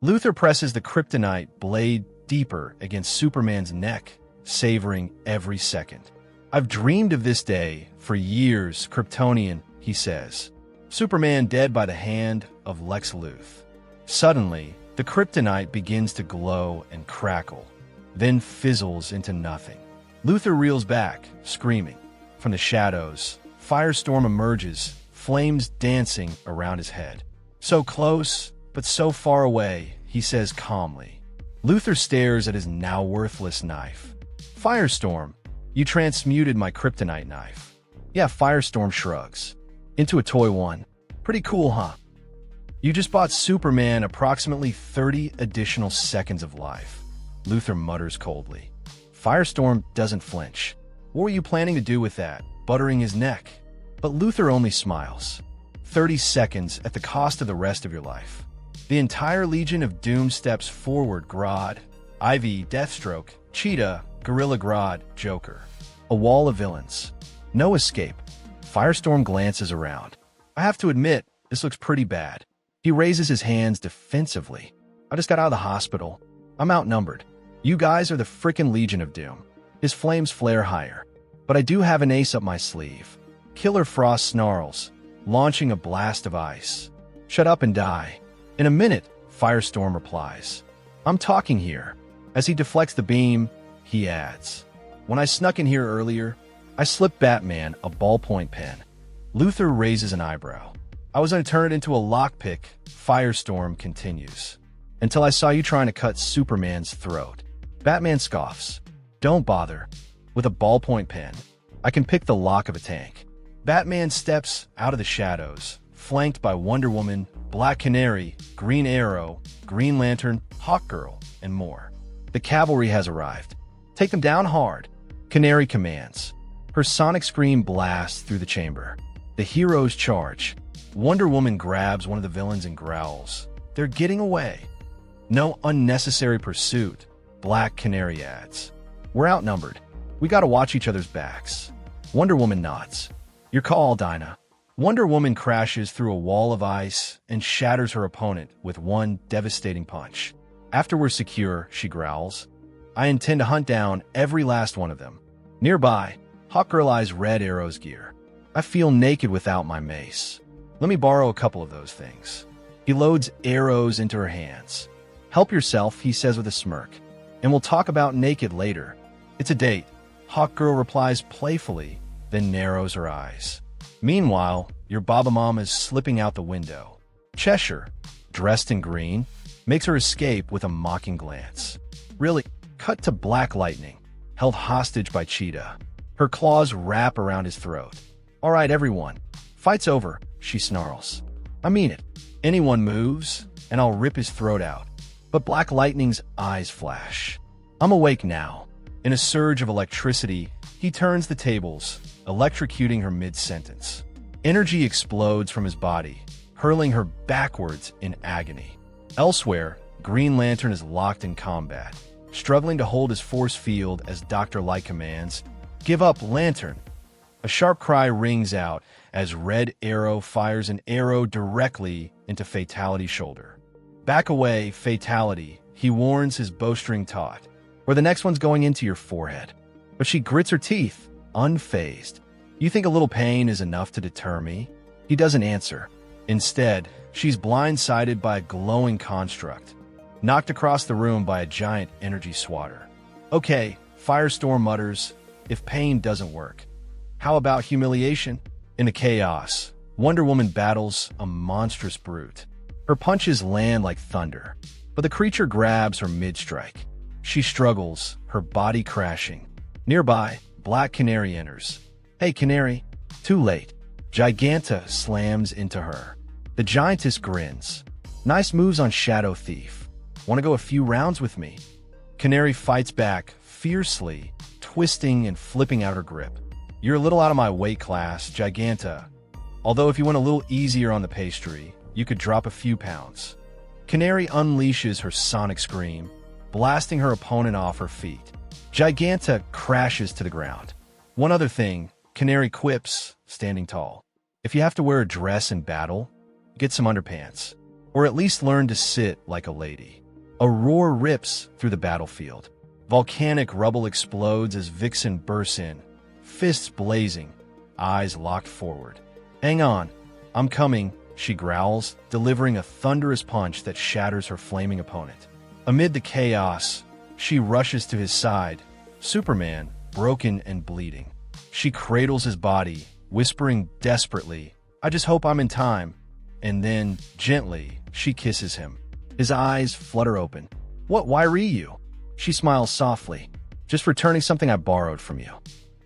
Luthor presses the kryptonite blade deeper against Superman's neck, savoring every second. I've dreamed of this day for years, Kryptonian, he says. Superman dead by the hand of Lex Luthor. Suddenly, the kryptonite begins to glow and crackle, then fizzles into nothing. Luthor reels back, screaming. From the shadows, Firestorm emerges, flames dancing around his head. So close, but so far away, he says calmly. Luthor stares at his now worthless knife. Firestorm, you transmuted my kryptonite knife. Yeah, Firestorm shrugs. Into a toy one. Pretty cool, huh? You just bought Superman approximately 30 additional seconds of life. Luthor mutters coldly. Firestorm doesn't flinch. What were you planning to do with that? Buttering his neck? But Luthor only smiles. 30 seconds at the cost of the rest of your life. The entire Legion of Doom steps forward. Grodd, Ivy, Deathstroke, Cheetah, Gorilla Grodd, Joker. A wall of villains. No escape. Firestorm glances around. I have to admit, this looks pretty bad. He raises his hands defensively. I just got out of the hospital. I'm outnumbered. You guys are the frickin' Legion of Doom. His flames flare higher. But I do have an ace up my sleeve. Killer Frost snarls, launching a blast of ice. Shut up and die. In a minute, Firestorm replies. I'm talking here. As he deflects the beam, he adds. When I snuck in here earlier, I slipped Batman a ballpoint pen. Luthor raises an eyebrow. I was going to turn it into a lockpick, Firestorm continues. Until I saw you trying to cut Superman's throat. Batman scoffs. Don't bother. With a ballpoint pen, I can pick the lock of a tank. Batman steps out of the shadows, flanked by Wonder Woman, Black Canary, Green Arrow, Green Lantern, Hawkgirl, and more. The cavalry has arrived. Take them down hard, Canary commands. Her sonic scream blasts through the chamber. The heroes charge. Wonder Woman grabs one of the villains and growls. They're getting away. No unnecessary pursuit, Black Canary adds. We're outnumbered. We gotta watch each other's backs. Wonder Woman nods. Your call, Dinah. Wonder Woman crashes through a wall of ice and shatters her opponent with one devastating punch. After we're secure, she growls, I intend to hunt down every last one of them. Nearby, Hawkgirl eyes Red Arrow's gear. I feel naked without my mace. Let me borrow a couple of those things. He loads arrows into her hands. Help yourself, he says with a smirk. And we'll talk about naked later. It's a date. Hawkgirl replies playfully, then narrows her eyes. Meanwhile, your Baba Mom is slipping out the window. Cheshire, dressed in green, makes her escape with a mocking glance. Really, cut to Black Lightning, held hostage by Cheetah. Her claws wrap around his throat. All right, everyone. Fight's over, she snarls. I mean it. Anyone moves, and I'll rip his throat out. But Black Lightning's eyes flash. I'm awake now. In a surge of electricity, he turns the tables, electrocuting her mid-sentence. Energy explodes from his body, hurling her backwards in agony. Elsewhere, Green Lantern is locked in combat, struggling to hold his force field as Dr. Light commands, Give up, Lantern! A sharp cry rings out as Red Arrow fires an arrow directly into Fatality's shoulder. Back away, Fatality, he warns his bowstring taut, or the next one's going into your forehead. But she grits her teeth, unfazed. You think a little pain is enough to deter me? He doesn't answer. Instead, she's blindsided by a glowing construct, knocked across the room by a giant energy swatter. Okay, Firestorm mutters, if pain doesn't work. How about humiliation? In the chaos, Wonder Woman battles a monstrous brute. Her punches land like thunder, but the creature grabs her mid-strike. She struggles, her body crashing. Nearby, Black Canary enters. Hey, Canary. Too late. Giganta slams into her. The giantess grins. Nice moves on Shadow Thief. Want to go a few rounds with me? Canary fights back, fiercely, twisting and flipping out her grip. You're a little out of my weight class, Giganta. Although if you went a little easier on the pastry, you could drop a few pounds. Canary unleashes her sonic scream, blasting her opponent off her feet. Giganta crashes to the ground. One other thing, Canary quips, standing tall. If you have to wear a dress in battle, get some underpants. Or at least learn to sit like a lady. A roar rips through the battlefield. Volcanic rubble explodes as Vixen bursts in, fists blazing, eyes locked forward. "Hang on, I'm coming," she growls, delivering a thunderous punch that shatters her flaming opponent. Amid the chaos, she rushes to his side, Superman, broken and bleeding. She cradles his body, whispering desperately, "I just hope I'm in time." And then, gently, she kisses him. His eyes flutter open. Why Ryu?" She smiles softly. "Just returning something I borrowed from you."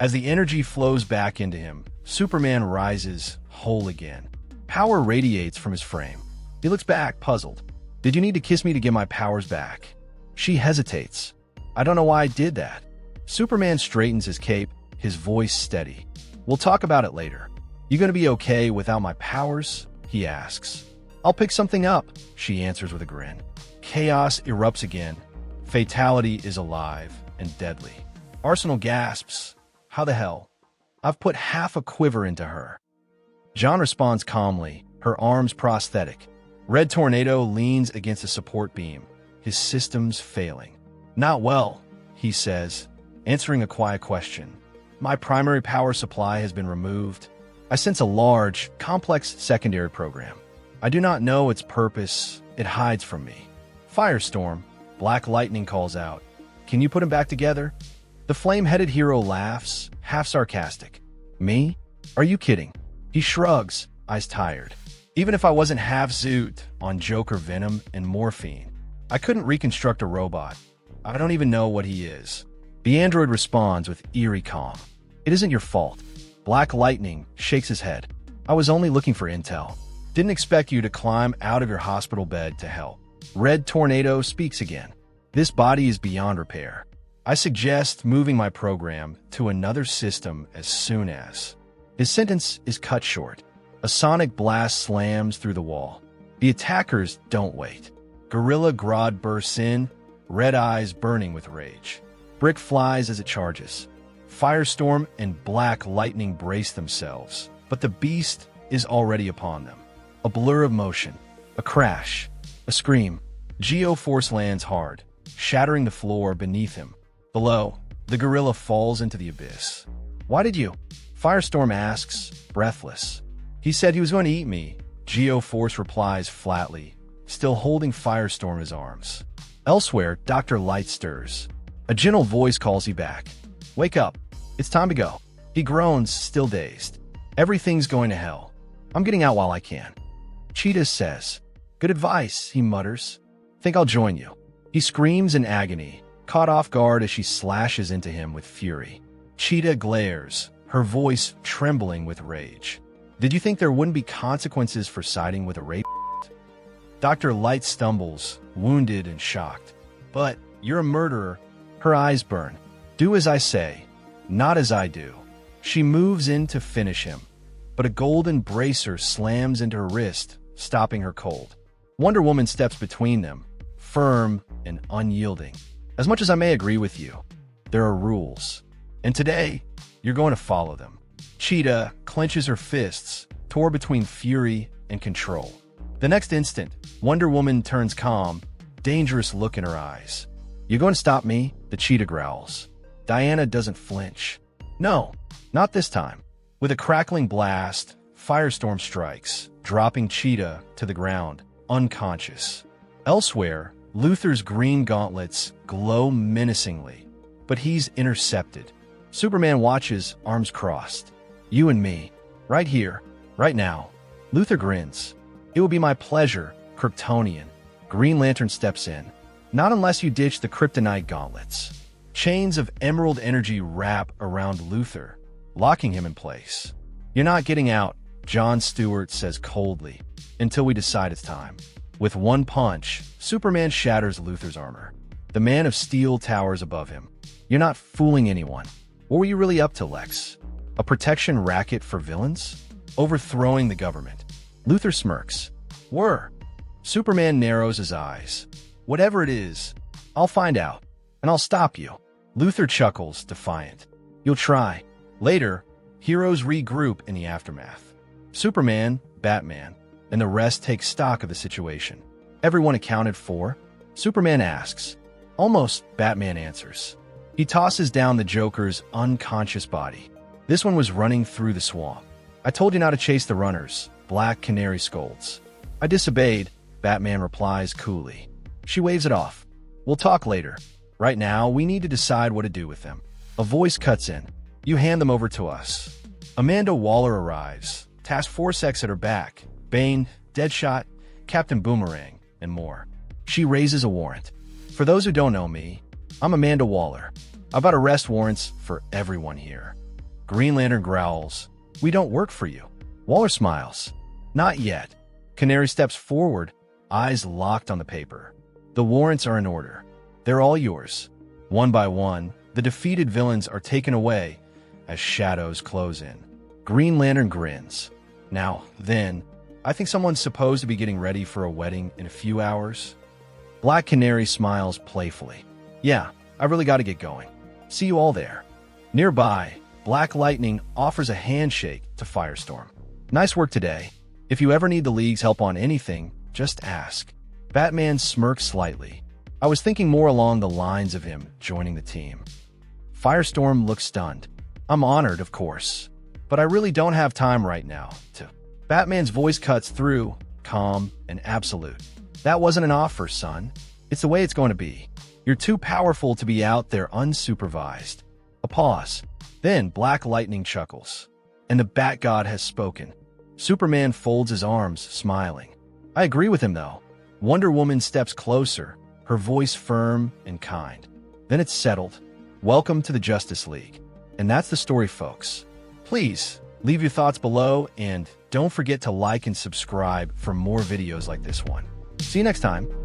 As the energy flows back into him, Superman rises, whole again. Power radiates from his frame. He looks back, puzzled. "Did you need to kiss me to get my powers back?" She hesitates. "I don't know why I did that." Superman straightens his cape, his voice steady. "We'll talk about it later. You gonna be okay without my powers?" he asks. "I'll pick something up," she answers with a grin. Chaos erupts again. Fatality is alive and deadly. Arsenal gasps. "How the hell? I've put half a quiver into her." John responds calmly, her arms prosthetic. Red Tornado leans against a support beam, his systems failing. "Not well," he says, answering a quiet question. "My primary power supply has been removed. I sense a large, complex secondary program. I do not know its purpose. It hides from me." "Firestorm," Black Lightning calls out. "Can you put him back together?" The flame-headed hero laughs, half sarcastic. "Me? Are you kidding?" He shrugs, eyes tired. "Even if I wasn't half zoot on Joker venom and morphine, I couldn't reconstruct a robot. I don't even know what he is." The android responds with eerie calm. "It isn't your fault." Black Lightning shakes his head. "I was only looking for intel. Didn't expect you to climb out of your hospital bed to help." Red Tornado speaks again. "This body is beyond repair. I suggest moving my program to another system as soon as." His sentence is cut short. A sonic blast slams through the wall. The attackers don't wait. Gorilla Grodd bursts in, red eyes burning with rage. Brick flies as it charges. Firestorm and Black Lightning brace themselves, but the beast is already upon them. A blur of motion, a crash, a scream. Geo-force lands hard, shattering the floor beneath him. Below, the gorilla falls into the abyss. "Why did you?" Firestorm asks, breathless. "He said he was going to eat me," Geo-force replies flatly, still holding Firestorm in his arms. Elsewhere, Dr. Light stirs. A gentle voice calls he back. "Wake up. It's time to go." He groans, still dazed. "Everything's going to hell. I'm getting out while I can." Cheetah says. "Good advice," he mutters. "Think I'll join you." He screams in agony, caught off guard as she slashes into him with fury. Cheetah glares, her voice trembling with rage. "Did you think there wouldn't be consequences for siding with a rape?" Dr. Light stumbles, wounded and shocked. "But you're a murderer." Her eyes burn. "Do as I say, not as I do." She moves in to finish him, but a golden bracer slams into her wrist, stopping her cold. Wonder Woman steps between them, firm and unyielding. "As much as I may agree with you, there are rules. And today, you're going to follow them." Cheetah clenches her fists, tore between fury and control. The next instant, Wonder Woman turns calm, dangerous look in her eyes. "You going to stop me?" the cheetah growls. Diana doesn't flinch. "No, not this time." With a crackling blast, Firestorm strikes, dropping Cheetah to the ground, unconscious. Elsewhere, Luthor's green gauntlets glow menacingly, but he's intercepted. Superman watches, arms crossed. "You and me, right here, right now." Luthor grins. "It will be my pleasure, Kryptonian." Green Lantern steps in. "Not unless you ditch the kryptonite gauntlets." Chains of emerald energy wrap around Luthor, locking him in place. "You're not getting out," John Stewart says coldly, "until we decide it's time." With one punch, Superman shatters Luthor's armor. The Man of Steel towers above him. "You're not fooling anyone. What were you really up to, Lex? A protection racket for villains? Overthrowing the government?" Luthor smirks. "Were." Superman narrows his eyes. "Whatever it is, I'll find out, and I'll stop you." Luthor chuckles, defiant. "You'll try." Later, heroes regroup in the aftermath. Superman, Batman, and the rest take stock of the situation. Everyone accounted for? Superman asks. Almost, Batman answers. He tosses down the Joker's unconscious body. This one was running through the swamp. I told you not to chase the runners, Black Canary scolds. I disobeyed, Batman replies coolly. She waves it off. We'll talk later. Right now, we need to decide what to do with them. A voice cuts in. You hand them over to us. Amanda Waller arrives. Task Force X at her back. Bane, Deadshot, Captain Boomerang, and more. She raises a warrant. For those who don't know me, I'm Amanda Waller. I've got arrest warrants for everyone here. Green Lantern growls. We don't work for you. Waller smiles. Not yet. Canary steps forward, eyes locked on the paper. The warrants are in order. They're all yours. One by one, the defeated villains are taken away as shadows close in. Green Lantern grins. Now, then, I think someone's supposed to be getting ready for a wedding in a few hours. Black Canary smiles playfully. Yeah, I really got to get going. See you all there. Nearby, Black Lightning offers a handshake to Firestorm. Nice work today. If you ever need the League's help on anything, just ask. Batman smirks slightly. I was thinking more along the lines of him joining the team. Firestorm looks stunned. I'm honored, of course, but I really don't have time right now to... Batman's voice cuts through, calm and absolute. That wasn't an offer, son. It's the way it's going to be. You're too powerful to be out there unsupervised. A pause. Then Black Lightning chuckles. And the Bat-God has spoken. Superman folds his arms, smiling. I agree with him, though. Wonder Woman steps closer, her voice firm and kind. Then it's settled. Welcome to the Justice League. And that's the story, folks. Please, leave your thoughts below, and don't forget to like and subscribe for more videos like this one. See you next time.